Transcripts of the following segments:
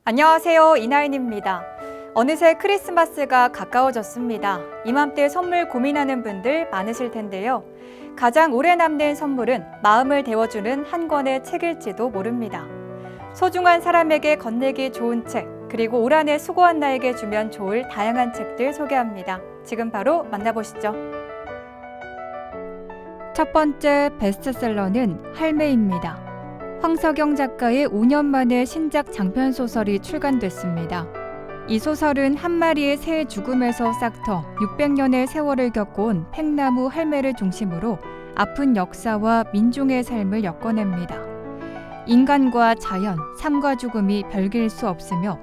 안녕하세요. 이나인입니다. 어느새 크리스마스가 가까워졌습니다. 이맘때 선물 고민하는 분들 많으실 텐데요. 가장 오래 남는 선물은 마음을 데워주는 한 권의 책일지도 모릅니다. 소중한 사람에게 건네기 좋은 책, 그리고 올 한 해 수고한 나에게 주면 좋을 다양한 책들 소개합니다. 지금 바로 만나보시죠. 첫 번째 베스트셀러는 할매입니다. 황석영 작가의 5년 만에 신작 장편소설이 출간됐습니다. 이 소설은 한 마리의 새의 죽음에서 싹터 600년의 세월을 겪어온 팽나무 할매를 중심으로 아픈 역사와 민중의 삶을 엮어냅니다. 인간과 자연, 삶과 죽음이 별개일 수 없으며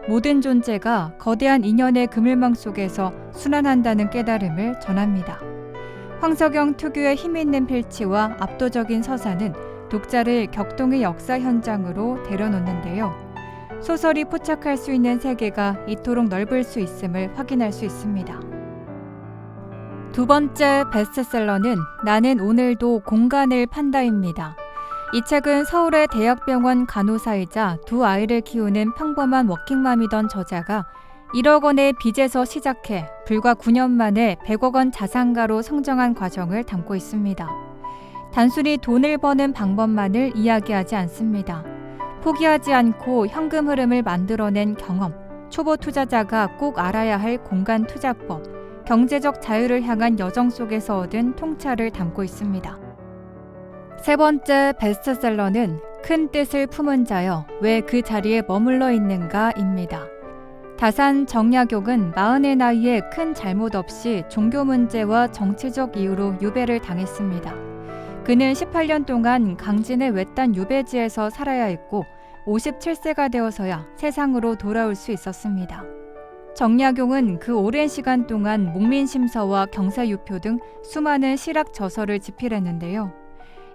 모든 존재가 거대한 인연의 그물망 속에서 순환한다는 깨달음을 전합니다. 황석영 특유의 힘있는 필치와 압도적인 서사는 독자를 격동의 역사 현장으로 데려놓는데요. 소설이 포착할 수 있는 세계가 이토록 넓을 수 있음을 확인할 수 있습니다. 두 번째 베스트셀러는 나는 오늘도 공간을 판다입니다. 이 책은 서울의 대학병원 간호사이자 두 아이를 키우는 평범한 워킹맘이던 저자가 1억 원의 빚에서 시작해 불과 9년 만에 100억 원 자산가로 성장한 과정을 담고 있습니다. 단순히 돈을 버는 방법만을 이야기하지 않습니다. 포기하지 않고 현금 흐름을 만들어낸 경험, 초보 투자자가 꼭 알아야 할 공간 투자법, 경제적 자유를 향한 여정 속에서 얻은 통찰을 담고 있습니다. 세 번째 베스트셀러는 큰 뜻을 품은 자여 왜 그 자리에 머물러 있는가입니다. 다산 정약용은 40의 나이에 큰 잘못 없이 종교 문제와 정치적 이유로 유배를 당했습니다. 그는 18년 동안 강진의 외딴 유배지에서 살아야 했고 57세가 되어서야 세상으로 돌아올 수 있었습니다. 정약용은 그 오랜 시간 동안 목민심서와 경사유표 등 수많은 실학 저서를 집필했는데요.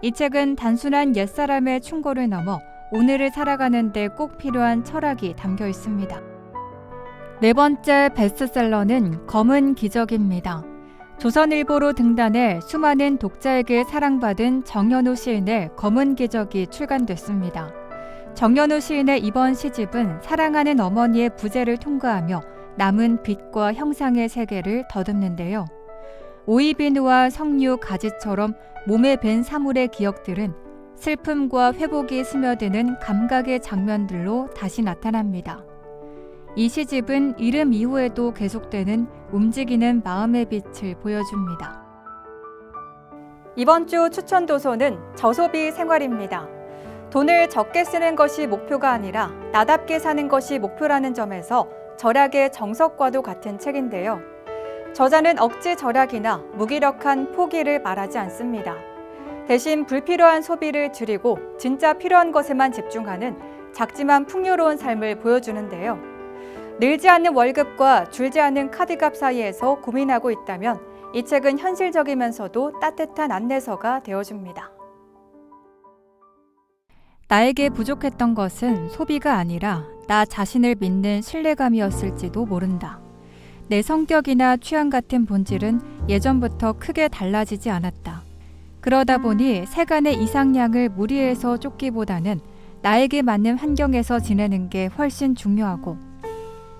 이 책은 단순한 옛사람의 충고를 넘어 오늘을 살아가는 데 꼭 필요한 철학이 담겨 있습니다. 네 번째 베스트셀러는 검은 기적입니다. 조선일보로 등단해 수많은 독자에게 사랑받은 정현우 시인의 검은 기적이 출간됐습니다. 정현우 시인의 이번 시집은 사랑하는 어머니의 부재를 통과하며 남은 빛과 형상의 세계를 더듬는데요. 오이비누와 석류, 가지처럼 몸에 밴 사물의 기억들은 슬픔과 회복이 스며드는 감각의 장면들로 다시 나타납니다. 이 시집은 이름 이후에도 계속되는 움직이는 마음의 빛을 보여줍니다. 이번 주 추천 도서는 저소비 생활입니다. 돈을 적게 쓰는 것이 목표가 아니라 나답게 사는 것이 목표라는 점에서 절약의 정석과도 같은 책인데요. 저자는 억지 절약이나 무기력한 포기를 말하지 않습니다. 대신 불필요한 소비를 줄이고 진짜 필요한 것에만 집중하는 작지만 풍요로운 삶을 보여주는데요. 늘지 않는 월급과 줄지 않는 카드값 사이에서 고민하고 있다면 이 책은 현실적이면서도 따뜻한 안내서가 되어줍니다. 나에게 부족했던 것은 소비가 아니라 나 자신을 믿는 신뢰감이었을지도 모른다. 내 성격이나 취향 같은 본질은 예전부터 크게 달라지지 않았다. 그러다 보니 세간의 이상향을 무리해서 쫓기보다는 나에게 맞는 환경에서 지내는 게 훨씬 중요하고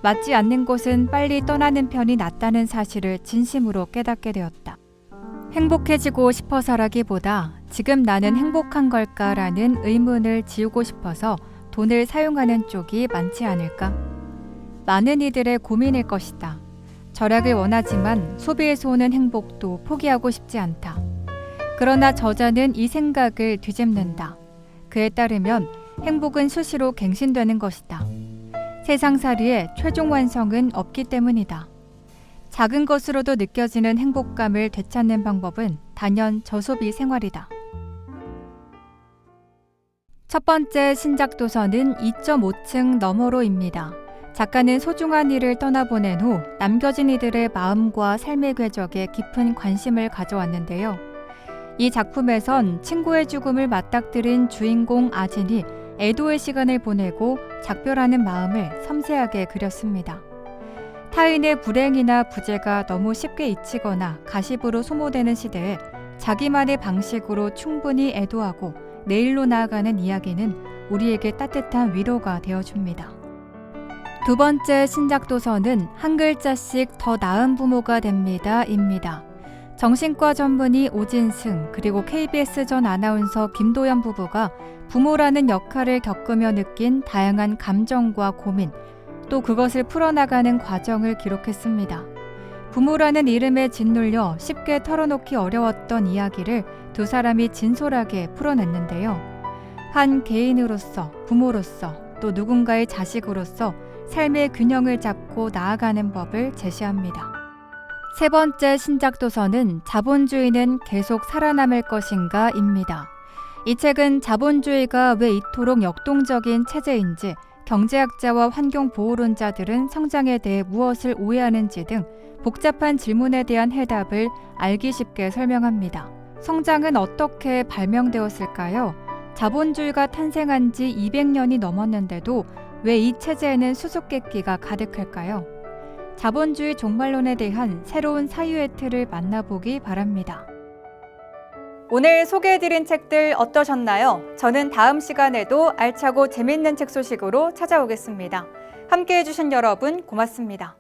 맞지 않는 곳은 빨리 떠나는 편이 낫다는 사실을 진심으로 깨닫게 되었다. 행복해지고 싶어서라기보다 지금 나는 행복한 걸까라는 의문을 지우고 싶어서 돈을 사용하는 쪽이 많지 않을까? 많은 이들의 고민일 것이다. 절약을 원하지만 소비에서 오는 행복도 포기하고 싶지 않다. 그러나 저자는 이 생각을 뒤집는다. 그에 따르면 행복은 수시로 갱신되는 것이다. 세상살이의 최종 완성은 없기 때문이다. 작은 것으로도 느껴지는 행복감을 되찾는 방법은 단연 저소비 생활이다. 첫 번째 신작 도서는 2.5층 너머로입니다. 작가는 소중한 이를 떠나보낸 후 남겨진 이들의 마음과 삶의 궤적에 깊은 관심을 가져왔는데요. 이 작품에선 친구의 죽음을 맞닥뜨린 주인공 아진이 애도의 시간을 보내고 작별하는 마음을 섬세하게 그렸습니다. 타인의 불행이나 부재가 너무 쉽게 잊히거나 가십으로 소모되는 시대에 자기만의 방식으로 충분히 애도하고 내일로 나아가는 이야기는 우리에게 따뜻한 위로가 되어줍니다. 두 번째 신작 도서는 한 글자씩 더 나은 부모가 됩니다.입니다. 정신과 전문의 오진승 그리고 KBS 전 아나운서 김도연 부부가 부모라는 역할을 겪으며 느낀 다양한 감정과 고민, 또 그것을 풀어나가는 과정을 기록했습니다. 부모라는 이름에 짓눌려 쉽게 털어놓기 어려웠던 이야기를 두 사람이 진솔하게 풀어냈는데요. 한 개인으로서, 부모로서, 또 누군가의 자식으로서 삶의 균형을 잡고 나아가는 법을 제시합니다. 세 번째 신작 도서는 자본주의는 계속 살아남을 것인가?입니다. 이 책은 자본주의가 왜 이토록 역동적인 체제인지, 경제학자와 환경보호론자들은 성장에 대해 무엇을 오해하는지 등 복잡한 질문에 대한 해답을 알기 쉽게 설명합니다. 성장은 어떻게 발명되었을까요? 자본주의가 탄생한 지 200년이 넘었는데도 왜 이 체제에는 수수께끼가 가득할까요? 자본주의 종말론에 대한 새로운 사유의 틀을 만나보기 바랍니다. 오늘 소개해드린 책들 어떠셨나요? 저는 다음 시간에도 알차고 재밌는 책 소식으로 찾아오겠습니다. 함께해 주신 여러분 고맙습니다.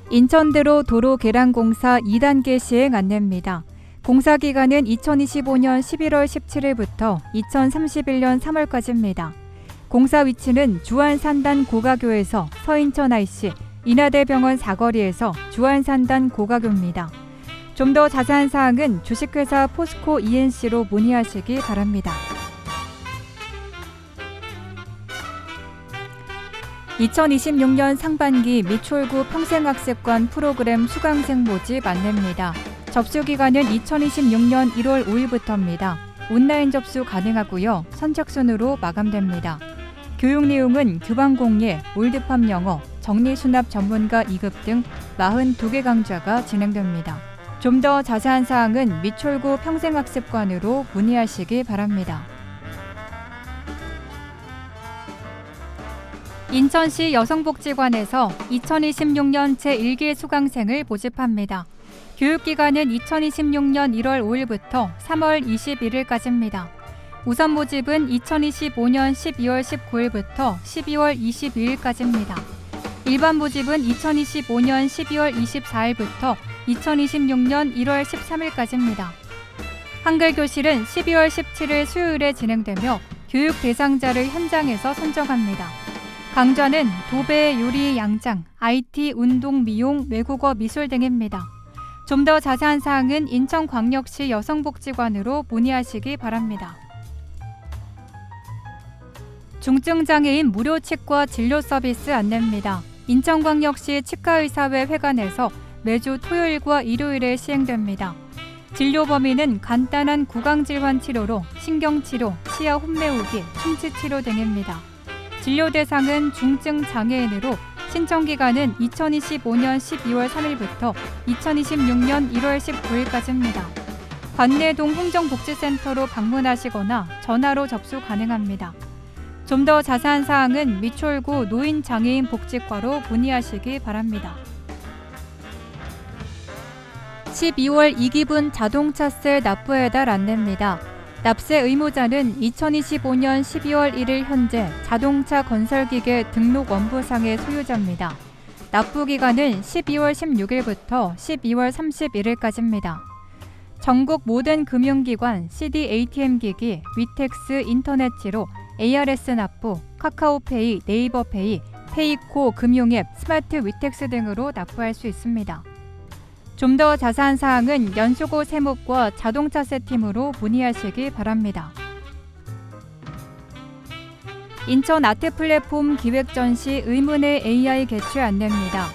인천대로 도로개량공사 2단계 시행 안내입니다. 공사 기간은 2025년 11월 17일부터 2031년 3월까지입니다. 공사 위치는 주안산단 고가교에서 서인천 IC, 인하대병원 사거리에서 주안산단 고가교입니다. 좀 더 자세한 사항은 주식회사 포스코 ENC로 문의하시기 바랍니다. 2026년 상반기 미철구 평생학습관 프로그램 수강생 모집 안내입니다. 접수 기간은 2026년 1월 5일부터입니다. 온라인 접수 가능하고요. 선착순으로 마감됩니다. 교육 내용은 교방공예, 올드팝 영어, 정리수납 전문가 2급 등 42개 강좌가 진행됩니다. 좀 더 자세한 사항은 미철구 평생학습관으로 문의하시기 바랍니다. 인천시 여성복지관에서 2026년 제1기 수강생을 모집합니다. 교육기간은 2026년 1월 5일부터 3월 21일까지입니다. 우선 모집은 2025년 12월 19일부터 12월 22일까지입니다. 일반 모집은 2025년 12월 24일부터 2026년 1월 13일까지입니다. 한글교실은 12월 17일 수요일에 진행되며 교육 대상자를 현장에서 선정합니다. 강좌는 도배, 요리, 양장, IT, 운동, 미용, 외국어, 미술 등입니다. 좀 더 자세한 사항은 인천광역시 여성복지관으로 문의하시기 바랍니다. 중증장애인 무료 치과 진료 서비스 안내입니다. 인천광역시 치과의사회 회관에서 매주 토요일과 일요일에 시행됩니다. 진료 범위는 간단한 구강질환 치료로 신경치료, 치아 홈메우기, 충치치료 등입니다. 진료 대상은 중증 장애인으로 신청기간은 2025년 12월 3일부터 2026년 1월 19일까지입니다. 관내동 행정복지센터로 방문하시거나 전화로 접수 가능합니다. 좀 더 자세한 사항은 미철구 노인장애인 복지과로 문의하시기 바랍니다. 12월 2기분 자동차세 납부의 달 안내입니다. 납세 의무자는 2025년 12월 1일 현재 자동차 건설기계 등록 원부상의 소유자입니다. 납부 기간은 12월 16일부터 12월 31일까지입니다. 전국 모든 금융기관, CD ATM기기, 위텍스 인터넷지로 ARS 납부, 카카오페이, 네이버페이, 페이코 금융앱, 스마트 위텍스 등으로 납부할 수 있습니다. 좀 더 자세한 사항은 연수고 세무과 자동차세 팀으로 문의하시기 바랍니다. 인천 아트플랫폼 기획전시 의문의 AI 개최 안내입니다.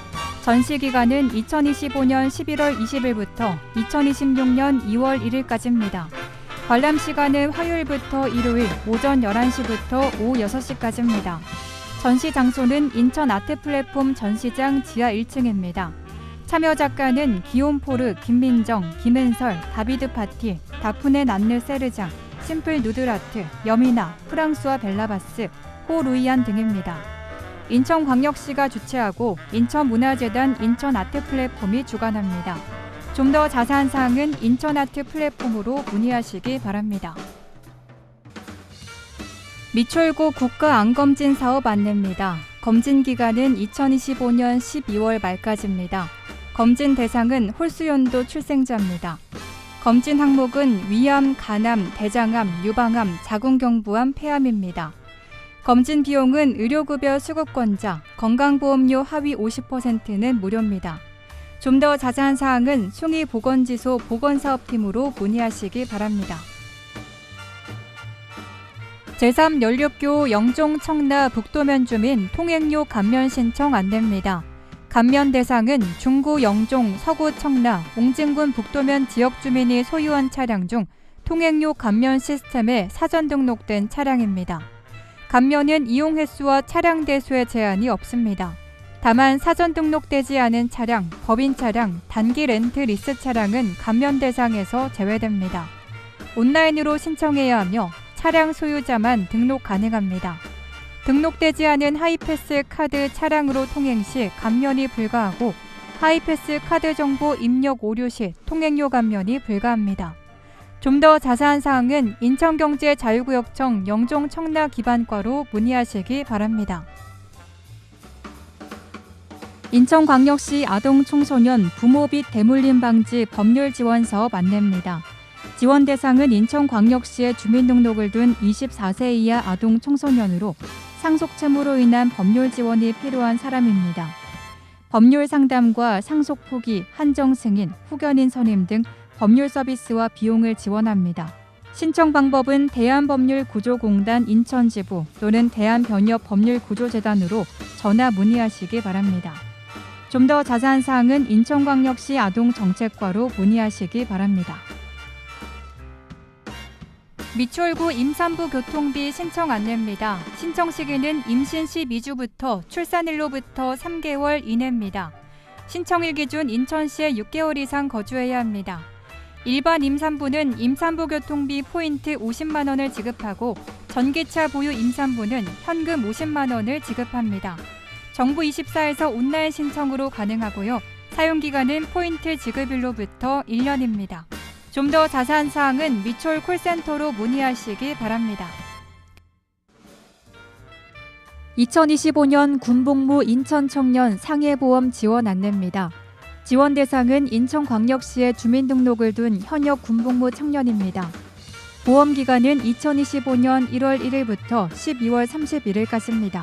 전시 기간은 2025년 11월 20일부터 2026년 2월 1일까지입니다. 관람 시간은 화요일부터 일요일 오전 11시부터 오후 6시까지입니다. 전시 장소는 인천 아트플랫폼 전시장 지하 1층입니다. 참여 작가는 기욤포르, 김민정, 김은설, 다비드 파티, 다프네 난느 세르장, 심플 누드라트, 여미나, 프랑스와 벨라바스, 호 루이안 등입니다. 인천광역시가 주최하고 인천문화재단 인천아트플랫폼이 주관합니다. 좀 더 자세한 사항은 인천아트플랫폼으로 문의하시기 바랍니다. 미철고 국가암검진 사업 안내입니다. 검진 기간은 2025년 12월 말까지입니다. 검진 대상은 홀수연도 출생자입니다. 검진 항목은 위암, 간암, 대장암, 유방암, 자궁경부암, 폐암입니다. 검진 비용은 의료급여 수급권자, 건강보험료 하위 50%는 무료입니다. 좀 더 자세한 사항은 숭의보건지소 보건사업팀으로 문의하시기 바랍니다. 제3연륙교 영종 청라 북도면 주민 통행료 감면 신청 안내입니다. 감면 대상은 중구 영종, 서구 청라, 옹진군 북도면 지역 주민이 소유한 차량 중 통행료 감면 시스템에 사전 등록된 차량입니다. 감면은 이용 횟수와 차량 대수에 제한이 없습니다. 다만 사전 등록되지 않은 차량, 법인 차량, 단기 렌트 리스 차량은 감면 대상에서 제외됩니다. 온라인으로 신청해야 하며 차량 소유자만 등록 가능합니다. 등록되지 않은 하이패스 카드 차량으로 통행 시 감면이 불가하고 하이패스 카드 정보 입력 오류 시 통행료 감면이 불가합니다. 좀 더 자세한 사항은 인천경제자유구역청 영종 청라 기반과로 문의하시기 바랍니다. 인천광역시 아동청소년 부모빚 대물림 방지 법률 지원 사업 안내입니다. 지원 대상은 인천광역시에 주민등록을 둔 24세 이하 아동 청소년으로 상속채무로 인한 법률 지원이 필요한 사람입니다. 법률 상담과 상속 포기, 한정 승인, 후견인 선임 등 법률 서비스와 비용을 지원합니다. 신청 방법은 대한법률구조공단 인천지부 또는 대한변협법률구조재단으로 전화 문의하시기 바랍니다. 좀 더 자세한 사항은 인천광역시 아동정책과로 문의하시기 바랍니다. 미추홀구 임산부 교통비 신청 안내입니다. 신청 시기는 임신 12주부터 출산일로부터 3개월 이내입니다. 신청일 기준 인천시에 6개월 이상 거주해야 합니다. 일반 임산부는 임산부 교통비 포인트 50만 원을 지급하고 전기차 보유 임산부는 현금 50만 원을 지급합니다. 정부 24에서 온라인 신청으로 가능하고요. 사용기간은 포인트 지급일로부터 1년입니다. 좀 더 자세한 사항은 미추홀 콜센터로 문의하시기 바랍니다. 2025년 군복무 인천청년 상해보험 지원 안내입니다. 지원 대상은 인천광역시에 주민등록을 둔 현역 군복무 청년입니다. 보험기간은 2025년 1월 1일부터 12월 31일까지입니다.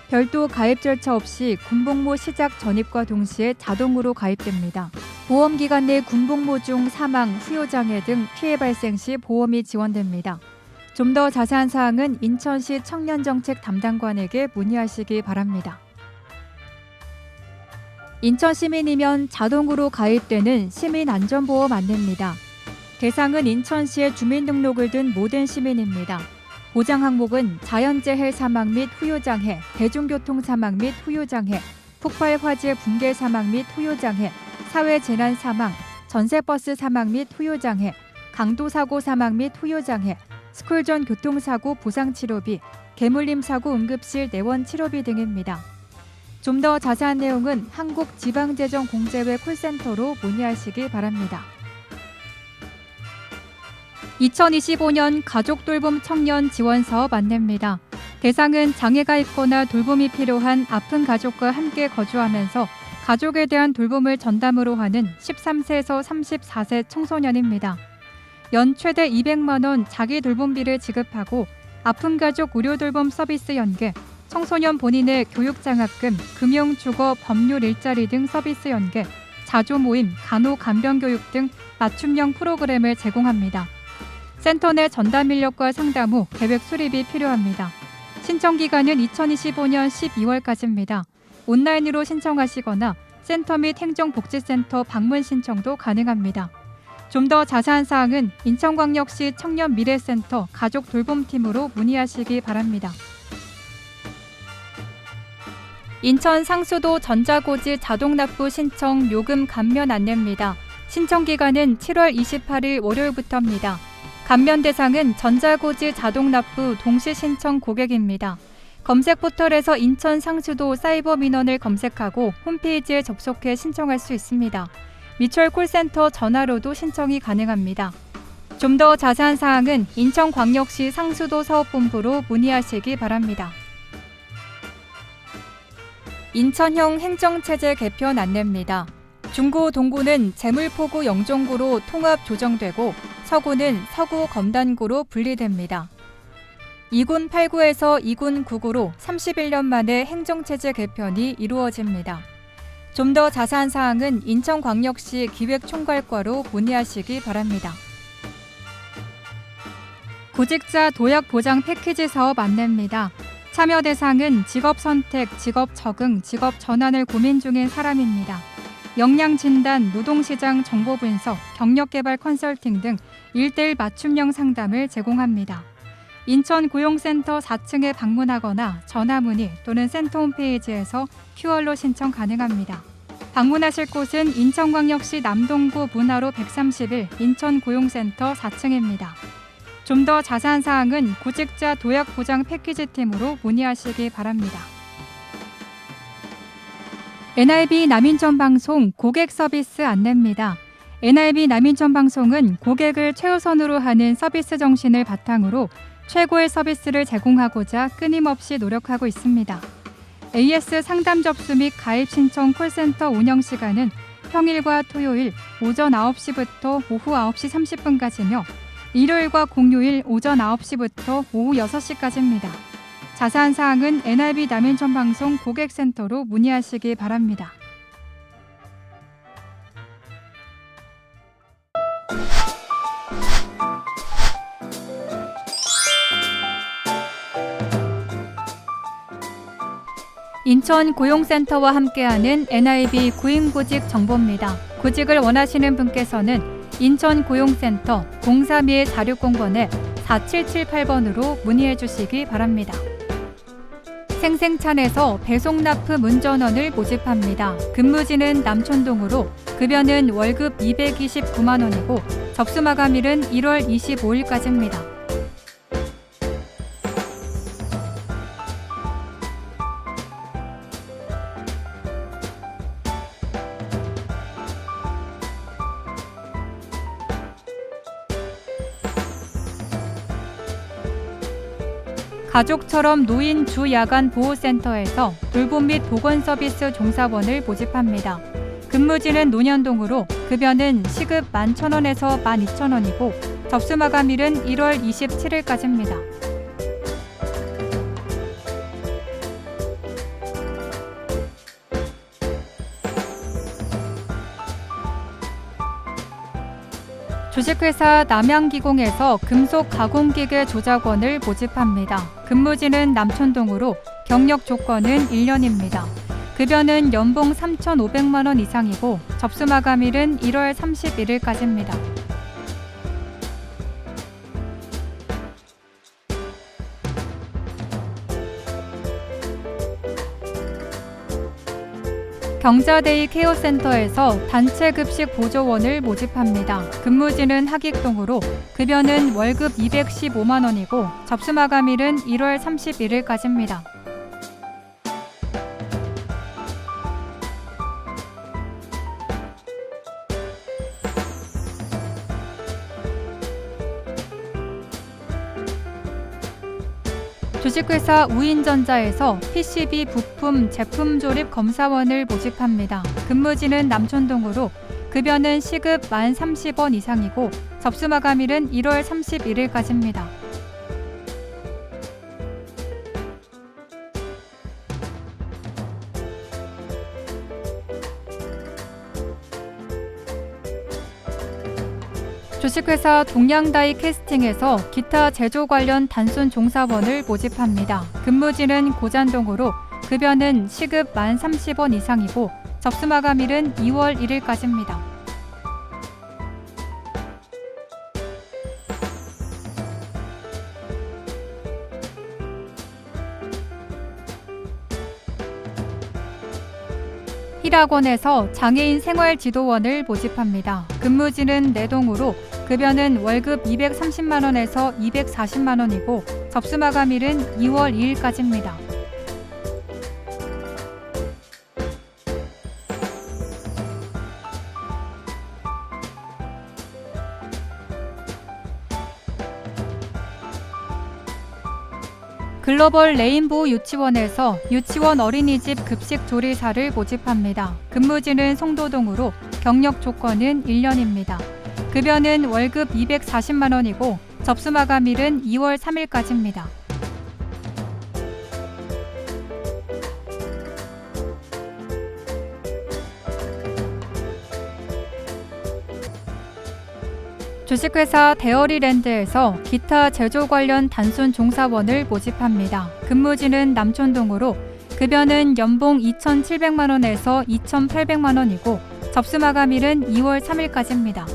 별도 가입 절차 없이 군복무 시작 전입과 동시에 자동으로 가입됩니다. 보험기간 내 군복무 중 사망, 후유장애 등 피해 발생 시 보험이 지원됩니다. 좀 더 자세한 사항은 인천시 청년정책 담당관에게 문의하시기 바랍니다. 인천 시민이면 자동으로 가입되는 시민안전보험 안내입니다. 대상은 인천시에 주민등록을 둔 모든 시민입니다. 보장 항목은 자연재해 사망 및 후유장애, 대중교통 사망 및 후유장애, 폭발 화재 붕괴 사망 및 후유장애, 사회재난 사망, 전세버스 사망 및 후유장애, 강도사고 사망 및 후유장애, 스쿨존 교통사고 보상치료비, 개물림 사고 응급실 내원 치료비 등입니다. 좀 더 자세한 내용은 한국지방재정공제회 콜센터로 문의하시기 바랍니다. 2025년 가족돌봄 청년 지원사업 안내입니다. 대상은 장애가 있거나 돌봄이 필요한 아픈 가족과 함께 거주하면서 가족에 대한 돌봄을 전담으로 하는 13세에서 34세 청소년입니다. 연 최대 200만 원 자기 돌봄비를 지급하고 아픈 가족 의료 돌봄 서비스 연계, 청소년 본인의 교육장학금, 금융, 주거, 법률 일자리 등 서비스 연계, 자조 모임, 간호 간병 교육 등 맞춤형 프로그램을 제공합니다. 센터 내 전담 인력과 상담 후 계획 수립이 필요합니다. 신청 기간은 2025년 12월까지입니다. 온라인으로 신청하시거나 센터 및 행정복지센터 방문 신청도 가능합니다. 좀 더 자세한 사항은 인천광역시 청년미래센터 가족돌봄팀으로 문의하시기 바랍니다. 인천 상수도 전자고지 자동납부 신청 요금 감면 안내입니다. 신청 기간은 7월 28일 월요일부터입니다. 감면 대상은 전자고지 자동납부 동시신청 고객입니다. 검색 포털에서 인천 상수도 사이버 민원을 검색하고 홈페이지에 접속해 신청할 수 있습니다. 미추홀 콜센터 전화로도 신청이 가능합니다. 좀 더 자세한 사항은 인천광역시 상수도 사업본부로 문의하시기 바랍니다. 인천형 행정체제 개편 안내입니다. 중구 동구는 제물포구 영종구로 통합 조정되고 서구는 서구 검단구로 분리됩니다. 2군 8구에서 2군 9구로 31년 만에 행정체제 개편이 이루어집니다. 좀 더 자세한 사항은 인천광역시 기획총괄과로 문의하시기 바랍니다. 구직자 도약 보장 패키지 사업 안내입니다. 참여 대상은 직업 선택, 직업 적응, 직업 전환을 고민 중인 사람입니다. 역량 진단, 노동시장 정보 분석, 경력개발 컨설팅 등 1:1 맞춤형 상담을 제공합니다. 인천고용센터 4층에 방문하거나 전화 문의 또는 센터 홈페이지에서 QR로 신청 가능합니다. 방문하실 곳은 인천광역시 남동구 문화로 131 인천고용센터 4층입니다. 좀 더 자세한 사항은 구직자 도약 보장 패키지 팀으로 문의하시기 바랍니다. NIB 남인천 방송 고객 서비스 안내입니다. NIB 남인천 방송은 고객을 최우선으로 하는 서비스 정신을 바탕으로 최고의 서비스를 제공하고자 끊임없이 노력하고 있습니다. AS 상담 접수 및 가입 신청 콜센터 운영 시간은 평일과 토요일 오전 9시부터 오후 9시 30분까지며 일요일과 공휴일 오전 9시부터 오후 6시까지입니다. 자세한 사항은 NIB 남인천 방송 고객센터로 문의하시기 바랍니다. 인천고용센터와 함께하는 NIB 구인구직 정보입니다. 구직을 원하시는 분께서는 인천고용센터 031-4600에 4778번으로 문의해 주시기 바랍니다. 생생찬에서 배송납품 운전원을 모집합니다. 근무지는 남촌동으로 급여는 월급 229만 원이고 접수 마감일은 1월 25일까지입니다. 가족처럼 노인 주야간 보호센터에서 돌봄 및 보건 서비스 종사원을 모집합니다. 근무지는 논현동으로 급여는 시급 11,000원에서 12,000원이고 접수 마감일은 1월 27일까지입니다. 주식회사 남양기공에서 금속 가공기계 조작원을 모집합니다. 근무지는 남촌동으로 경력 조건은 1년입니다. 급여는 연봉 3,500만 원 이상이고 접수 마감일은 1월 31일까지입니다. 경자데이 케어센터에서 단체급식 보조원을 모집합니다. 근무지는 하객동으로 급여는 월급 215만 원이고 접수 마감일은 1월 31일까지입니다. 주식회사 우인전자에서 PCB 부품 제품 조립 검사원을 모집합니다. 근무지는 남촌동으로 급여는 시급 1030원 이상이고 접수 마감일은 1월 31일까지입니다. 주식회사 동양다이 캐스팅에서 기타 제조 관련 단순 종사원을 모집합니다. 근무지는 고잔동으로 급여는 시급 1030원 이상이고 접수 마감일은 2월 1일까지입니다. 힐학원에서 장애인 생활지도원을 모집합니다. 근무지는 내동으로 급여는 월급 230만 원에서 240만 원이고 접수 마감일은 2월 2일까지입니다. 글로벌 레인보우 유치원에서 유치원 어린이집 급식 조리사를 모집합니다. 근무지는 송도동으로 경력 조건은 1년입니다. 급여는 월급 240만 원이고 접수 마감일은 2월 3일까지입니다. 주식회사 데어리랜드에서 기타 제조 관련 단순 종사원을 모집합니다. 근무지는 남촌동으로 급여는 연봉 2,700만 원에서 2,800만 원이고 접수 마감일은 2월 3일까지입니다.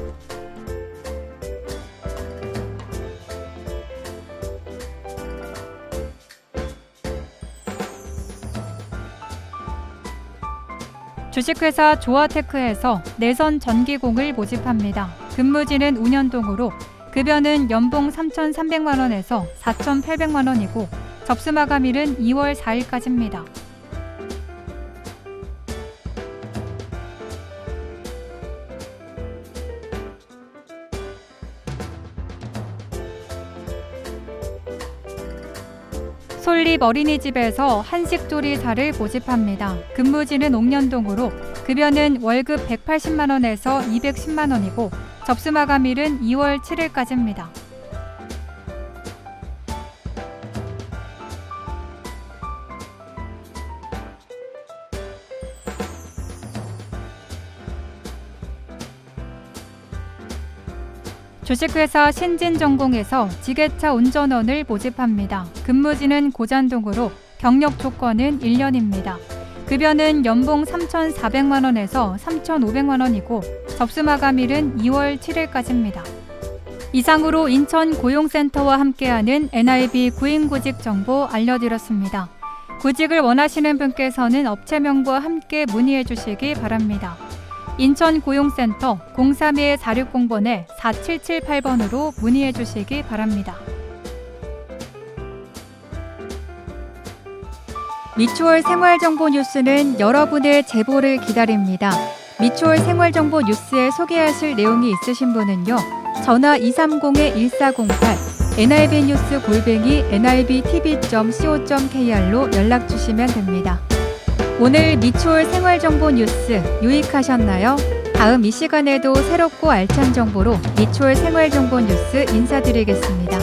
주식회사 조아테크에서 내선 전기공을 모집합니다. 근무지는 운현동으로 급여는 연봉 3,300만 원에서 4,800만 원이고 접수 마감일은 2월 4일까지입니다. 솔립 어린이집에서 한식조리사를 모집합니다. 근무지는 옥년동으로 급여는 월급 180만 원에서 210만 원이고 접수 마감일은 2월 7일까지입니다. 주식회사 신진전공에서 지게차 운전원을 모집합니다. 근무지는 고잔동으로 경력 조건은 1년입니다. 급여는 연봉 3,400만 원에서 3,500만 원이고 접수 마감일은 2월 7일까지입니다. 이상으로 인천 고용센터와 함께하는 NIB 구인구직 정보 알려드렸습니다. 구직을 원하시는 분께서는 업체명과 함께 문의해 주시기 바랍니다. 인천고용센터 032-4600번에 4778번으로 문의해 주시기 바랍니다. 미추홀 생활정보 뉴스는 여러분의 제보를 기다립니다. 미추홀 생활정보 뉴스에 소개하실 내용이 있으신 분은요. 전화 230-1408 nibnews@nibtv.co.kr로 연락 주시면 됩니다. 오늘 미추홀 생활정보 뉴스 유익하셨나요? 다음 이 시간에도 새롭고 알찬 정보로 미추홀 생활정보 뉴스 인사드리겠습니다.